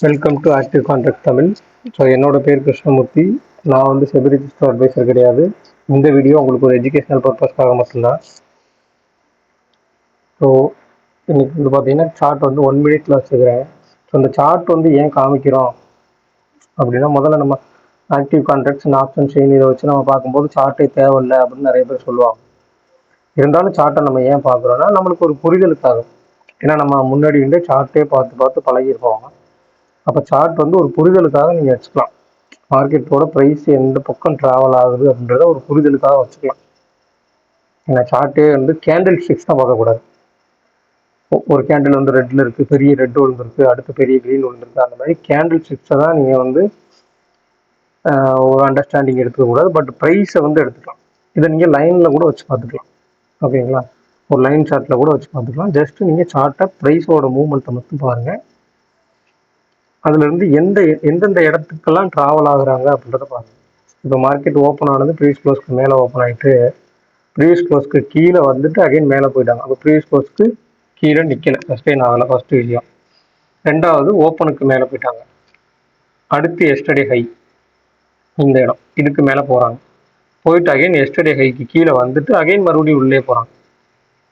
Welcome to active contract Tamil. So என்னோட பேர் கிருஷ்ணமூர்த்தி. நான் வந்து செபி ரிஜிஸ்டர் அட்வைசர் கிடையாது. இந்த வீடியோ உங்களுக்கு ஒரு எஜுகேஷனல் பர்பஸ்க்காக மட்டும்தான். ஸோ இன்னைக்கு வந்து பார்த்தீங்கன்னா சார்ட் வந்து 1 மினிட்ல வச்சுக்கிறேன். ஸோ அந்த சார்ட் வந்து ஏன் காமிக்கிறோம் அப்படின்னா, முதல்ல நம்ம active contracts and option chain இதை வச்சு நம்ம பார்க்கும்போது சார்ட்டே தேவையில்லை அப்படின்னு நிறைய பேர் சொல்லுவாங்க. இருந்தாலும் சார்ட்டை நம்ம ஏன் பார்க்குறோன்னா, நம்மளுக்கு ஒரு புரிதலுக்காக. ஏன்னா நம்ம முன்னாடி இருந்தே சார்ட்டே பார்த்து பார்த்து பழகிருப்போம். அப்போ சார்ட் வந்து ஒரு புரிதலுக்காக நீங்கள் வச்சுக்கலாம். மார்க்கெட்டோட ப்ரைஸ் எந்த பக்கம் ட்ராவல் ஆகுது அப்படின்றத ஒரு புரிதலுக்காக வச்சுக்கலாம். ஏன்னா சார்ட்டே வந்து கேண்டில் ஸ்டிக்ஸ் தான் பார்க்கக்கூடாது. ஒரு கேண்டில் வந்து ரெட்டில் இருக்குது, பெரிய ரெட் விழுந்துருக்கு, அடுத்து பெரிய க்ரீன் விழுந்துருக்கு. அந்த மாதிரி கேண்டில் ஸ்டிக்ஸை தான் நீங்கள் வந்து ஒரு அண்டர்ஸ்டாண்டிங் எடுத்துக்கக்கூடாது. பட் ப்ரைஸை வந்து எடுத்துக்கலாம். இதை நீங்கள் லைனில் கூட வச்சு பார்த்துக்கலாம். ஓகேங்களா? ஒரு லைன் சார்ட்டில் கூட வச்சு பார்த்துக்கலாம். ஜஸ்ட்டு நீங்கள் சார்ட்டை ப்ரைஸோட மூவ்மெண்ட்டை மட்டும் பாருங்கள். அதுலேருந்து எந்தெந்த இடத்துக்கெல்லாம் ட்ராவல் ஆகுறாங்க அப்படின்றத பாருங்கள். இப்போ மார்க்கெட் ஓப்பன் ஆனது ப்ரீவியஸ் க்ளோஸ்க்கு மேலே ஓப்பன் ஆகிட்டு ப்ரீவியஸ் க்ளோஸ்க்கு கீழே வந்துட்டு அகைன் மேலே போயிட்டாங்க. அப்போ ப்ரீவியஸ் க்ளோஸ்க்கு கீழே நிற்கலை, சஸ்டெயின் ஆகலை. ஃபஸ்ட்டு விஷயம். ரெண்டாவது, ஓப்பனுக்கு மேலே போயிட்டாங்க. அடுத்து எஸ்டர்டே ஹை, இந்த இடம் இதுக்கு மேலே போகிறாங்க. போயிட்டு அகைன் எஸ்டர்டே ஹைக்கு கீழே வந்துட்டு அகைன் மறுபடியும் உள்ளே போகிறாங்க.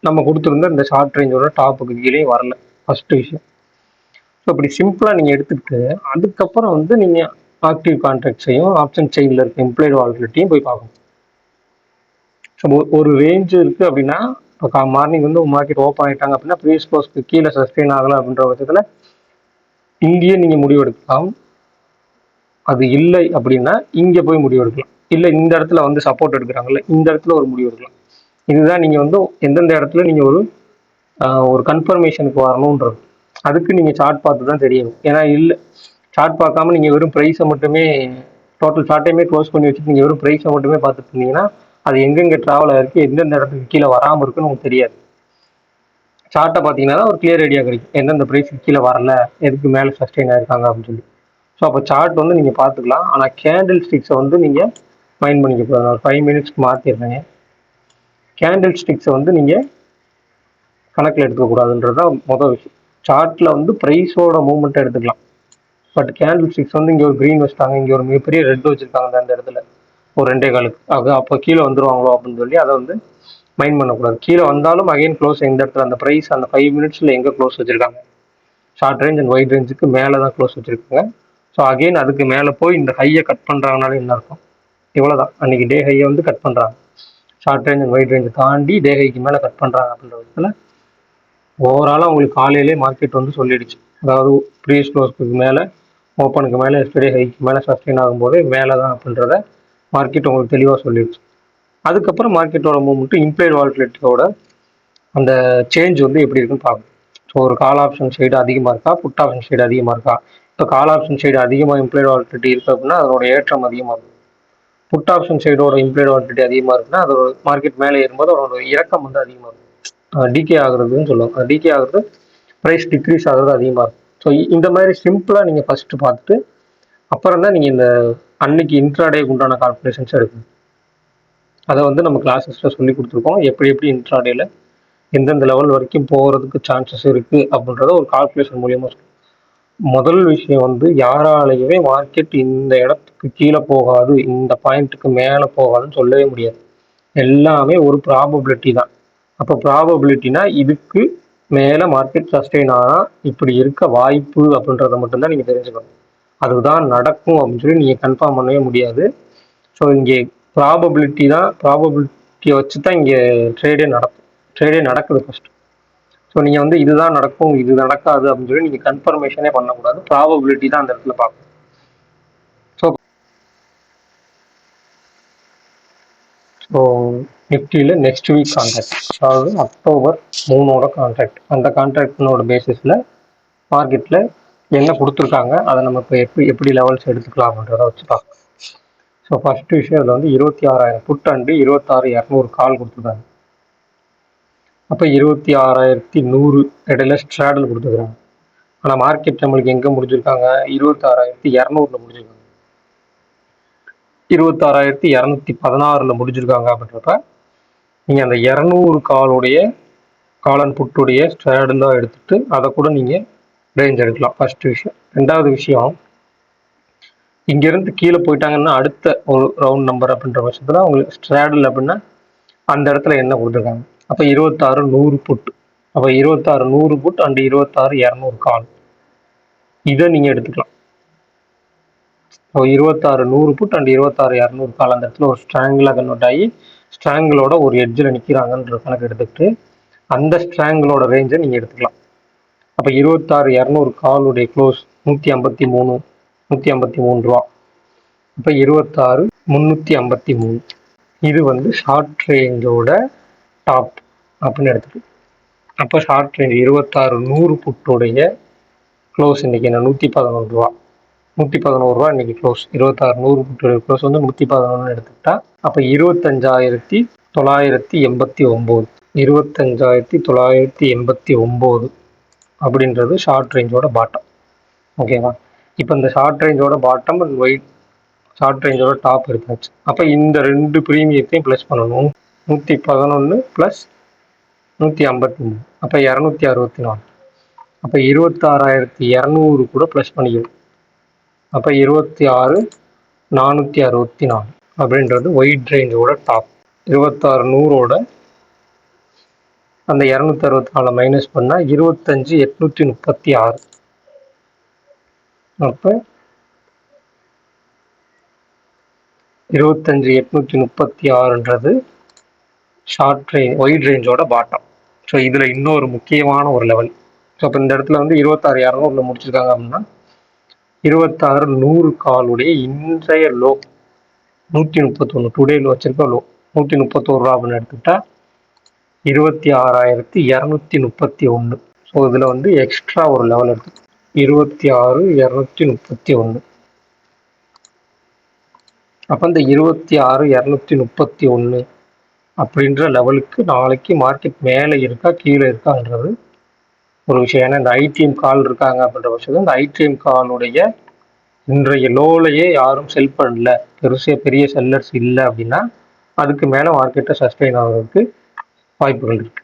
நம்ம கொடுத்துருந்த இந்த ஷார்ட் ரேஞ்சோட டாப்புக்கு கீழே வரல. ஃபஸ்ட்டு விஷயம். ஸோ இப்படி சிம்பிளாக நீங்கள் எடுத்துக்கிட்டு அதுக்கப்புறம் வந்து நீங்கள் ஆக்டிவ் கான்ட்ராக்ட்ஸையும் ஆப்ஷன் செயினில் இருக்க இம்ப்ளாய்டு வாலட்டிலிட்டியும் போய் பார்க்கணும். ஸோ ஒரு ரேஞ்சு இருக்குது அப்படின்னா, இப்போ மார்னிங் வந்து மார்க்கெட் ஓப்பன் ஆகிட்டாங்க அப்படின்னா ப்ரீவியஸ் க்ளோஸ்க்கு கீழே சஸ்டெயின் ஆகலை அப்படின்ற பட்சத்தில் இங்கேயே நீங்கள் முடிவு எடுக்கலாம். அது இல்லை அப்படின்னா இங்கே போய் முடிவு எடுக்கலாம். இல்லை இந்த இடத்துல வந்து சப்போர்ட் எடுக்கிறாங்கல்ல, இந்த இடத்துல ஒரு முடிவு எடுக்கலாம். இதுதான் நீங்கள் வந்து எந்தெந்த இடத்துல நீங்கள் ஒரு கன்ஃபர்மேஷனுக்கு வரணுன்றது. அதுக்கு நீங்கள் சார்ட் பார்த்து தான் தெரியணும். ஏன்னா இல்லை சார்ட் பார்க்காம நீங்கள் வெறும் ப்ரைஸை மட்டுமே டோட்டல் சார்ட்டையுமே க்ளோஸ் பண்ணி வச்சுட்டு நீங்கள் வெறும் ப்ரைஸை மட்டுமே பார்த்துட்டு இருந்தீங்கன்னா அது எங்கெங்கே ட்ராவல் ஆகிருக்கு, எந்தெந்த இடத்துக்கு கீழே வராமல் இருக்குன்னு உங்களுக்கு தெரியாது. சார்ட்டை பார்த்தீங்கன்னா ஒரு கிளியர் ஐடியா கிடைக்கும், எந்தெந்த ப்ரைஸுக்கு கீழே வரல, எதுக்கு மேலே சஸ்டெயின் ஆகிருக்காங்க அப்படின்னு சொல்லி. ஸோ அப்போ சார்ட் வந்து நீங்கள் பார்த்துக்கலாம். ஆனால் கேண்டில் ஸ்டிக்ஸை வந்து நீங்கள் மைண்ட் பண்ணிக்க போகிறோம். ஒரு 5 மினிட்ஸ்க்கு மாற்றிடுறேங்க. கேண்டில் ஸ்டிக்ஸை வந்து நீங்கள் கணக்கில் எடுத்துக்கக்கூடாதுன்றது தான் மொதல் விஷயம். சார்ட்டில் வந்து ப்ரைஸோட மூவ்மெண்ட்டை எடுத்துக்கலாம். பட் கேண்டில் ஸ்டிக்ஸ் வந்து இங்கே ஒரு க்ரீன் வச்சுட்டாங்க, இங்கே ஒரு மிகப்பெரிய ரெட் வச்சுருக்காங்க அந்த இடத்துல ஒரு 2 காலுக்கு. அது அப்போ கீழே வந்துடுவாங்களோ அப்படின்னு சொல்லி அதை வந்து மைண்ட் பண்ணக்கூடாது. கீழே வந்தாலும் அகைன் க்ளோஸ் எந்த இடத்துல அந்த ப்ரைஸ் அந்த 5 மினிட்ஸில் எங்கே க்ளோஸ் வச்சுருக்காங்க, ஷார்ட் ரேஞ்ச் அண்ட் வைட் ரேஞ்சுக்கு மேலே தான் க்ளோஸ் வச்சுருக்காங்க. ஸோ அகைன் அதுக்கு மேலே போய் இந்த ஹையை கட் பண்ணுறாங்கனால என்ன இருக்கும், இவ்வளோதான். அன்றைக்கி டே ஹையை வந்து கட் பண்ணுறாங்க, short range and wide range தாண்டி டே ஹைக்கு மேலே கட் பண்ணுறாங்க அப்படின்ற விதத்தில் ஓவராலாக உங்களுக்கு காலையிலே மார்க்கெட் வந்து சொல்லிடுச்சு. அதாவது ப்ரீவியஸ் க்ளோஸ்க்கு மேலே ஓப்பனுக்கு மேலே எஸ்டர்டே ஹைக்கு மேலே சஸ்டெயின் ஆகும்போது மேலே தான் அப்படின்றத மார்க்கெட் உங்களுக்கு தெளிவாக சொல்லிடுச்சு. அதுக்கப்புறம் மார்க்கெட்டோட மூவ்மெண்ட்டு இம்ப்ளாய்டு வாலட்டிலிட்டியோட அந்த சேஞ்ச் வந்து எப்படி இருக்குன்னு பார்க்கணும். ஸோ ஒரு கால் ஆப்ஷன் சைடு அதிகமாக இருக்கா, புட் ஆப்ஷன் சைடு அதிகமாக இருக்கா. இப்போ கால் ஆப்ஷன் சைடு அதிகமாக இம்ப்ளாய்டு வாலட்டிலிட்டி இருக்குது அப்படின்னா அதோட ஏற்றம் அதிகமாக இருக்கும். புட் ஆப்ஷன் சைடோட இம்ப்ளாய்டு வாலட்டிலிட்டி அதிகமாக இருக்குன்னா அதோட மார்க்கெட் மேலே ஏறும்போது அதோட இறக்கம் வந்து அதிகமாக இருக்கும். டிகே ஆகுறதுன்னு சொல்லுவாங்க. டிகே ஆகுறது ப்ரைஸ் டிக்ரீஸ் ஆகுறது அதிகமாக இருக்கும். ஸோ இந்த மாதிரி சிம்பிளாக நீங்கள் ஃபஸ்ட்டு பார்த்துட்டு அப்புறம் தான் நீங்கள் இந்த அன்னைக்கு இன்ட்ராடேக்கு உண்டான கால்குலேஷன்ஸ் எடுக்கணும். அதை வந்து நம்ம கிளாஸஸில் சொல்லி கொடுத்துருக்கோம். எப்படி இன்ட்ராடேல எந்தெந்த லெவல் வரைக்கும் போகிறதுக்கு சான்சஸ் இருக்குது அப்படின்றத ஒரு கால்குலேஷன் மூலியமாக சொல்லுவோம். முதல் விஷயம் வந்து யாராலையுமே மார்க்கெட் இந்த இடத்துக்கு கீழே போகாது, இந்த பாயிண்ட்டுக்கு மேலே போகாதுன்னு சொல்லவே முடியாது. எல்லாமே ஒரு ப்ராபபிலிட்டி தான். அப்போ ப்ராபபிலிட்டினா இதுக்கு மேலே மார்க்கெட் சஸ்டெயின் ஆனால் இப்படி இருக்க வாய்ப்பு அப்படின்றத மட்டும்தான் நீங்கள் தெரிஞ்சுக்கணும். அதுதான் நடக்கும் அப்படின்னு சொல்லி நீங்கள் கன்ஃபார்ம் பண்ணவே முடியாது. ஸோ இங்கே ப்ராபபிலிட்டி தான், ப்ராபபிலிட்டியை வச்சு தான் இங்கே ட்ரேடே நடக்குது ஃபஸ்ட்டு. ஸோ நீங்கள் வந்து இதுதான் நடக்கும், இது நடக்காது அப்படின்னு சொல்லி நீங்கள் கன்ஃபர்மேஷனே பண்ணக்கூடாது. ப்ராபபிலிட்டி தான் அந்த இடத்துல பார்க்கணும். ஸோ நிஃப்டியில் நெக்ஸ்ட் வீக் கான்ட்ராக்ட், அதாவது அக்டோபர் 3 கான்ட்ராக்ட். அந்த கான்ட்ராக்டினோட பேசிஸில் மார்க்கெட்டில் என்ன கொடுத்துருக்காங்க, அதை நம்ம இப்போ எப்படி லெவல்ஸ் எடுத்துக்கலாம் அப்படின்றத வச்சு பார்க்கலாம். ஸோ ஃபஸ்ட்டு விஷயம் அதில் வந்து 26,000 புட் அண்டு 26,200 கால் கொடுத்துருக்காங்க. அப்போ 26,100 இடையில ஸ்ட்ராடல் கொடுத்துருக்காங்க. ஆனால் மார்க்கெட் நம்மளுக்கு எங்கே முடிஞ்சிருக்காங்க, 26,200 முடிஞ்சிருக்காங்க. 26,216 முடிஞ்சிருக்காங்க. அப்படின்றப்ப நீங்கள் அந்த 200 காலுடைய கால் அண்ட் புட்டுடைய ஸ்ட்ராடலாக எடுத்துகிட்டு அதை கூட நீங்கள் ரேஞ்ச் எடுக்கலாம். ஃபர்ஸ்ட் விஷயம். ரெண்டாவது விஷயம், இங்கேருந்து கீழே போயிட்டாங்கன்னா அடுத்த ஒரு ரவுண்ட் நம்பர் அப்படின்ற பட்சத்தில் உங்களுக்கு ஸ்ட்ராடல் அப்படின்னா அந்த இடத்துல என்ன கொடுத்துருக்காங்க. அப்போ 26 100 புட். அப்போ 26 100 புட் அண்ட் 26 200 கால், இதை நீங்கள் எடுத்துக்கலாம். இப்போ 26 100 புட் அண்ட் 26 200 கால் அந்த இடத்துல ஒரு ஸ்ட்ராங்கிளாக கன்வெர்ட் ஆகி ஸ்ட்ராங்கிளோட ஒரு எட்ஜில் நிற்கிறாங்கன்ற கணக்கு எடுத்துக்கிட்டு அந்த ஸ்ட்ராங்கிளோட ரேஞ்சை நீங்கள் எடுத்துக்கலாம். அப்போ 26 200 காலுடைய க்ளோஸ் 153 ரூபா. இப்போ 26 353, இது வந்து ஷார்ட் ரேஞ்சோட டாப் அப்படின்னு எடுத்துக்கலாம். அப்போ ஷார்ட் ரேஞ்ச் 26 100 புட்டோடைய க்ளோஸ் இன்னைக்கு என்ன 111 ரூபா. 111 ரூபா இன்னைக்கு க்ளோஸ். 26 100 புட்டோடைய க்ளோஸ் வந்து 111 எடுத்துக்கிட்டா அப்போ 25,989, 25,989 அப்படின்றது ஷார்ட் ரேஞ்சோட பாட்டம். ஓகேவா? இப்போ இந்த ஷார்ட் ரேஞ்சோட பாட்டம் அண்ட் ஒயிட் ஷார்ட் ரேஞ்சோட டாப் எடுத்தாச்சு. அப்போ இந்த ரெண்டு ப்ரீமியத்தையும் ப்ளஸ் பண்ணணும். 111 ப்ளஸ் 153, அப்போ 264. அப்போ 26,200 கூட ப்ளஸ் பண்ணிக்கணும். அப்போ 26 464 அப்படின்றது ஒயிட் ரேஞ்சோட டாப். 26 100ஓட அந்த 264 மைனஸ் பண்ணால் 25 836. அப்போ 25 836ன்றது ஷார்ட் ரேஞ்ச் ஒயிட் ரேஞ்சோட பாட்டம். ஸோ இதில் இன்னொரு முக்கியமான ஒரு லெவல். ஸோ இப்போ இந்த இடத்துல வந்து 26 200 முடிச்சிருக்காங்க அப்படின்னா 26 100 காலுடைய இன்றைய லோ 131, டுடேல வச்சிருக்க லோ 131 ரூபா அப்படின்னு எடுத்துக்கிட்டா 26,231. ஸோ இதில் வந்து எக்ஸ்ட்ரா ஒரு லெவல் இருக்கு 26,231. அப்போ இந்த 26,231 அப்படின்ற லெவலுக்கு நாளைக்கு மார்க்கெட் மேலே இருக்கா கீழே இருக்கான்றது ஒரு விஷயம். ஏன்னா இந்த ஐடிஎம் கால் இருக்காங்க அப்படின்ற பட்சத்தில் இந்த ஐடிஎம் காலுடைய இன்றைய லோலையே யாரும் செல் பண்ணல, பெரிய செல்லர்ஸ் இல்லை அப்படின்னா அதுக்கு மேலே மார்க்கெட்டை சஸ்டெயின் ஆகிறதுக்கு வாய்ப்புகள் இருக்கு.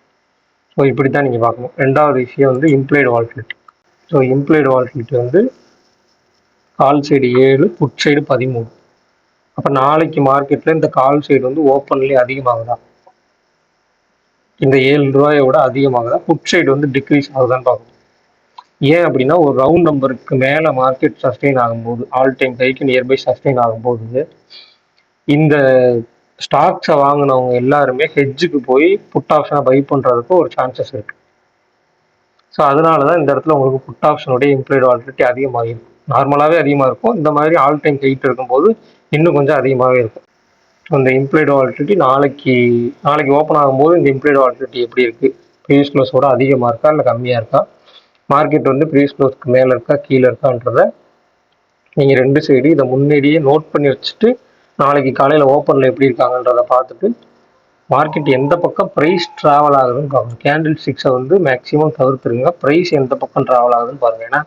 ஸோ இப்படி தான் நீங்கள் பார்க்கணும். ரெண்டாவது விஷயம் வந்து implied volatility. So implied volatility வந்து கால் சைடு 7, புட் சைடு 13. அப்போ நாளைக்கு மார்க்கெட்டில் இந்த கால் சைடு வந்து ஓப்பன்லேயே அதிகமாகுதா, இந்த 7 ரூபாயோட அதிகமாகுதா, புட் சைடு வந்து டிக்ரீஸ் ஆகுதான்னு பார்க்கணும். ஏன் அப்படின்னா ஒரு ரவுண்ட் நம்பருக்கு மேலே மார்க்கெட் சஸ்டெயின் ஆகும்போது, all time haiku nearby sustain ஆகும்போது இந்த ஸ்டாக்ஸை வாங்கினவங்க எல்லாருமே ஹெட்ஜுக்கு போய் புட் ஆப்ஷனை பை பண்ணுறதுக்கு ஒரு சான்சஸ் இருக்குது. ஸோ அதனால தான் இந்த இடத்துல உங்களுக்கு புட் ஆப்ஷனுடைய இம்ப்ளைடு வால்டிலிட்டி அதிகமாக இருக்கும். நார்மலாகவே அதிகமாக இருக்கும், இந்த மாதிரி ஆல் டைம் ஹைட் இருக்கும்போது இன்னும் கொஞ்சம் அதிகமாகவே இருக்கும். ஸோ இந்த இம்ப்ளைடு வால்டிலிட்டி நாளைக்கு ஓப்பன் ஆகும்போது இந்த இம்ப்ளைடு வால்டிலிட்டி எப்படி இருக்குது, ப்ரீவியஸ் க்ளோஸோட அதிகமாக இருக்கா இல்லை கம்மியாக இருக்கா, மார்க்கெட் வந்து ப்ரீவியஸ் க்ளோஸ்க்கு மேலே இருக்கா கீழே இருக்கான்றதை நீங்கள் ரெண்டு சைடு இதை முன்னாடியே நோட் பண்ணி வச்சுட்டு நாளைக்கு காலையில் ஓப்பனில் எப்படி இருக்காங்கன்றதை பார்த்துட்டு மார்க்கெட் எந்த பக்கம் ப்ரைஸ் ட்ராவல் ஆகுதுன்னு பார்க்கணும். கேண்டில் ஸ்டிக்ஸை வந்து மேக்ஸிமம் தவிர்த்துருங்க, ப்ரைஸ் எந்த பக்கம் ட்ராவல் ஆகுதுன்னு பாருங்கள். ஏன்னா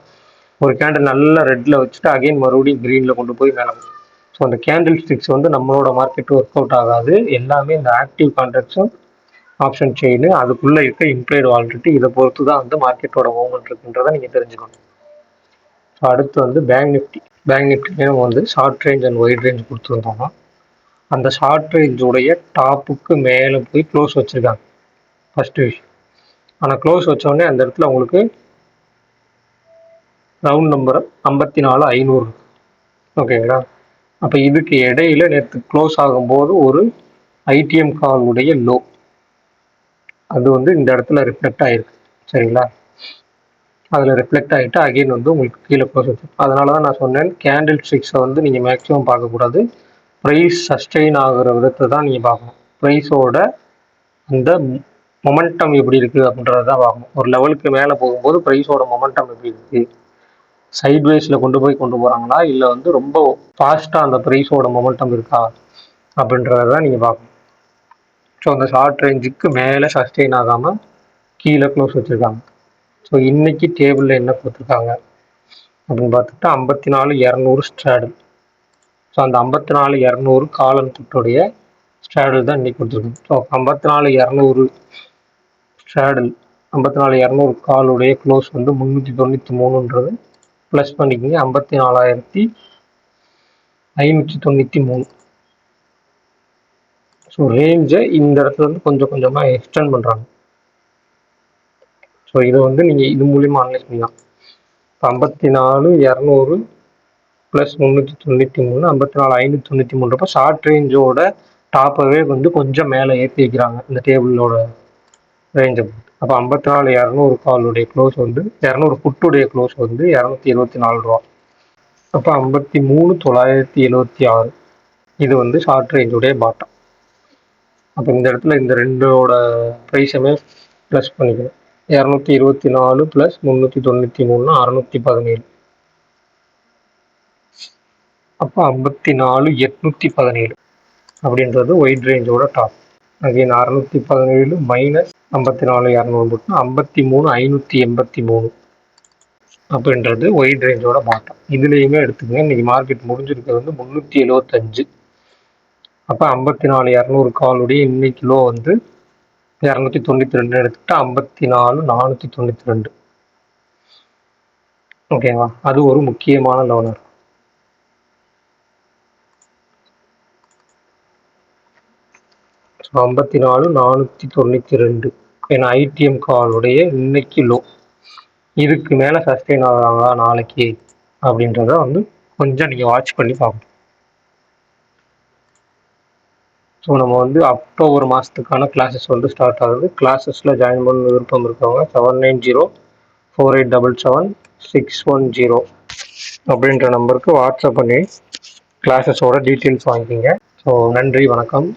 ஒரு கேண்டில் நல்லா ரெட்டில் வச்சுட்டு அகைன் மறுபடியும் க்ரீனில் கொண்டு போய் மேலே. ஸோ அந்த கேண்டில் ஸ்டிக்ஸ் வந்து நம்மளோட மார்க்கெட் ஒர்க் அவுட் ஆகாது. எல்லாமே இந்த ஆக்டிவ் கான்ட்ராக்ட்ஸும் ஆப்ஷன் செயின் அதுக்குள்ளே இருக்க இம்ப்ளைடு வால்டிலிட்டி இதை பொறுத்து தான் வந்து மார்க்கெட்டோட மூவ்மெண்ட் இருக்குன்றதை நீங்கள் தெரிஞ்சுக்கணும். ஸோ அடுத்து வந்து பேங்க் நிஃப்டி. பேங்க் நிஃப்டியே வந்து short range and white range கொடுத்துருந்தோம். அந்த ஷார்ட் ரேஞ்சோடைய டாப்புக்கு மேலே போய் க்ளோஸ் வச்சுருக்காங்க ஃபஸ்ட்டு விஷயம். ஆனால் க்ளோஸ் வச்சோடனே அந்த இடத்துல உங்களுக்கு ரவுண்ட் நம்பர் 54,500. ஓகேங்களா? அப்போ இதுக்கு இடையில நேற்று க்ளோஸ் ஆகும்போது ஒரு ஐடிஎம் காலுடைய லோ அது வந்து இந்த இடத்துல ரிஃப்ளெக்ட் ஆகிருக்கு. சரிங்களா? அதில் ரிஃப்ளெக்ட் ஆகிட்டு அகெயின் வந்து உங்களுக்கு கீழே க்ளோஸ் வச்சு. அதனால தான் நான் சொன்னேன் கேண்டில் ஸ்டிக்ஸை வந்து நீங்கள் மேக்ஸிமம் பார்க்கக்கூடாது, ப்ரைஸ் சஸ்டெயின் ஆகிற விதத்தை தான் நீங்கள் பார்க்கணும். ப்ரைஸோட அந்த மொமெண்டம் எப்படி இருக்குது அப்படின்றத தான் பார்க்கணும். ஒரு லெவலுக்கு மேலே போகும்போது ப்ரைஸோட மொமெண்டம் எப்படி இருக்குது, சைட்வேஸில் கொண்டு போகிறாங்களா இல்லை வந்து ரொம்ப ஃபாஸ்ட்டாக அந்த ப்ரைஸோட மொமெண்டம் இருக்கா அப்படின்றத தான் நீங்கள் பார்க்கணும். ஸோ அந்த ஷார்ட் ரேஞ்சுக்கு மேலே சஸ்டெயின் ஆகாமல் கீழே க்ளோஸ் வச்சுருக்காங்க. ஸோ இன்றைக்கி டேபிளில் என்ன கொடுத்துருக்காங்க அப்படின்னு பார்த்துட்டா 54,200 ஸ்ட்ராடல். ஸோ அந்த 54,200 கால் அண்ட் புட்டோடைய ஸ்ட்ராடல் தான் இன்றைக்கி கொடுத்துருக்கோம். ஸோ 54,200 ஸ்ட்ராடல் 54,200 காலுடைய க்ளோஸ் வந்து 393ன்றது ப்ளஸ் பண்ணிக்கிங்க 54,593. ஸோ ரேஞ்சை இந்த இடத்துல வந்து கொஞ்சம் கொஞ்சமாக எக்ஸ்டெண்ட் பண்ணுறாங்க. ஸோ இதை வந்து நீங்கள் இது மூலியமாக அனலைஸ் பண்ணலாம். 54,200 ப்ளஸ் 393 54,593. ஷார்ட் ரேஞ்சோட டாப்பவே வந்து கொஞ்சம் மேலே ஏற்றி வைக்கிறாங்க இந்த டேபிளோட ரேஞ்சை. அப்போ 54,200 காலுடைய க்ளோஸ் வந்து 200 புட்டுடைய க்ளோஸ் வந்து 274 ரூபா. அப்போ 53,976 இது வந்து ஷார்ட் ரேஞ்சுடைய பாட்டம். அப்போ இந்த இடத்துல இந்த ரெண்டோட ப்ரைஸுமே ப்ளஸ் பண்ணிக்கணும். 224 ப்ளஸ் 393 617. அப்போ 54,817 அப்படின்றது ஒயிட் ரேஞ்சோட டாப். அகைன் 617 மைனஸ் 54,200 போட்டு 53,583 அப்படின்றது ஒயிட் ரேஞ்சோட பாட்டம். இதுலேயுமே எடுத்துக்கங்க. இன்னைக்கு மார்க்கெட் முடிஞ்சிருக்கிறது வந்து 375. அப்போ 54,200 காலுடைய இன்னைக்கு லோ வந்து 292 எடுத்துக்கிட்டு 54,492. ஓகேவா? அது ஒரு முக்கியமான லெவலர். ஸோ 54,492 ஏன்னா ஐடிஎம் காலுடைய இன்னைக்கு லோ. இதுக்கு மேலே சஸ்டெயின் ஆகுறாங்களா நாளைக்கு அப்படின்றத வந்து கொஞ்சம் நீங்கள் வாட்ச் பண்ணி பார்க்கணும். ஸோ நம்ம வந்து அக்டோபர் மாதத்துக்கான கிளாஸஸ் வந்து ஸ்டார்ட் ஆகுது. கிளாஸஸில் ஜாயின் பண்ண விருப்பம் இருக்கவங்க 7904877610 அப்படின்ற நம்பருக்கு வாட்ஸ்அப் பண்ணி கிளாஸஸோட டீட்டெயில்ஸ் வாங்கிக்கிங்க. ஸோ நன்றி, வணக்கம்.